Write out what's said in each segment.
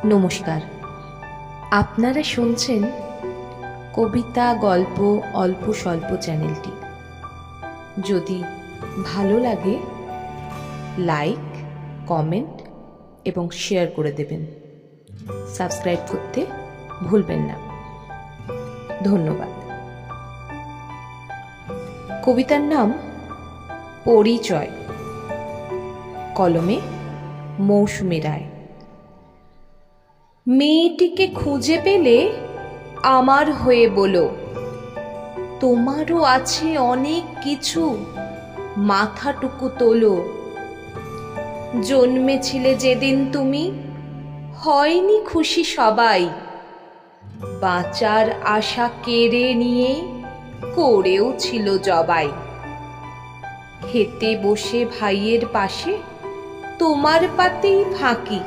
নমস্কার, আপনারা শুনছেন কবিতা, গল্প, অল্প স্বল্প চ্যানেলটি। যদি ভালো লাগে লাইক, কমেন্ট এবং শেয়ার করে দেবেন। সাবস্ক্রাইব করতে ভুলবেন না। ধন্যবাদ। কবিতার নাম পরিচয়, কলমে মৌসুমী রায়। মেয়েটিকে খুঁজে পেলে আমার হয়ে বলো, তোমারও আছে অনেক কিছু, মাথাটুকু তোলো। জন্মেছিলে যেদিন তুমি, হয়নি খুশি সবাই, বাঁচার আশা কেড়ে নিয়ে করেও ছিল জবাই। খেতে বসে ভাইয়ের পাশে তোমার পাতেই ফাঁকি,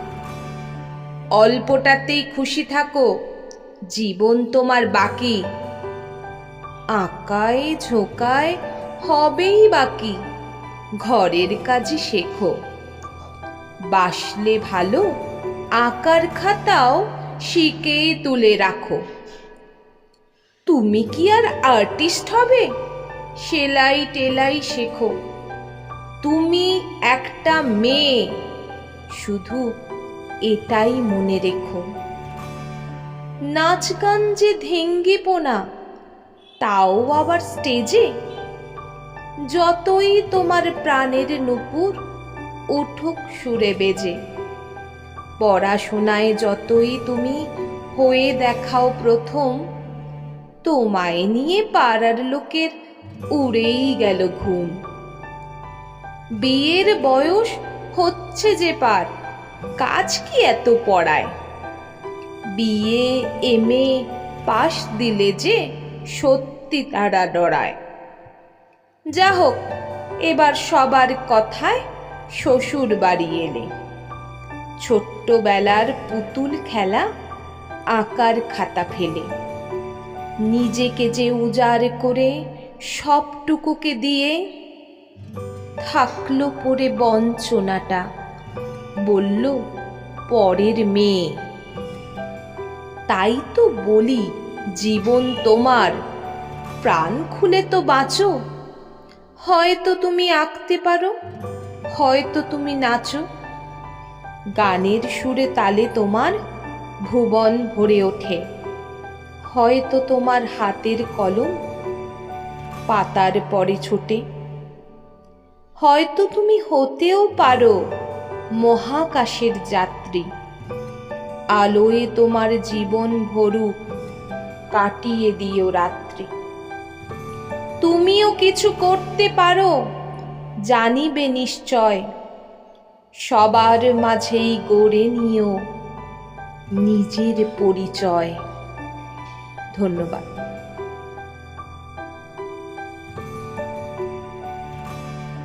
অল্পটাতেই খুশি থাকো, জীবন তোমার বাকি। আঁকায় ঝোঁকায় হবেই বাকি, ঘরের কাজই শেখো। বাসলে ভালো, আঁকার খাতাও শিখে তুলে রাখো। তুমি কি আর আর্টিস্ট হবে? সেলাই টেলাই শেখো। তুমি একটা মেয়ে, শুধু এটাই মনে রেখো। নাচ গান যে ধেঙ্গিপোনা, তাও আবার স্টেজে। যতই তোমার প্রাণের নূপুর উঠুক সুরে বেজে, পড়াশোনায় যতই তুমি হয়ে দেখাও প্রথম, তোমায় নিয়ে পাড়ার লোকের উড়েই গেল ঘুম। বিয়ের বয়স হচ্ছে যে পার, কাজ কি এত পড়ায়? বিয়ে এমএ পাশ দিলে যে সত্যি তারা ডরায়। যা হোক, এবার সবার কথায় শ্বশুর বাড়ি এলে। ছোট্টবেলার পুতুল খেলা, আঁকার খাতা ফেলে, নিজেকে যে উজাড় করে সবটুকুকে দিয়ে থাকলো পড়ে বঞ্চনাটা, বলল পরের মেয়ে। তাই তো বলি, জীবন তোমার, প্রাণ খুলে তো বাঁচো। হয়তো তুমি আঁকতে পারো, হয়তো তুমি নাচো, গানের সুরে তালে তোমার ভুবন ভরে ওঠে। হয়তো তোমার হাতের কলম পাতার পরে ছোটে। হয়তো তুমি হতেও পারো মহাকাশের যাত্রী। আলোয় তোমার জীবন ভরুক, কাটিয়ে দিও রাত্রি। তুমিও কিছু করতে পারো, জানিবে নিশ্চয়। সবার মাঝেই গড়ে নিও নিজের পরিচয়। ধন্যবাদ।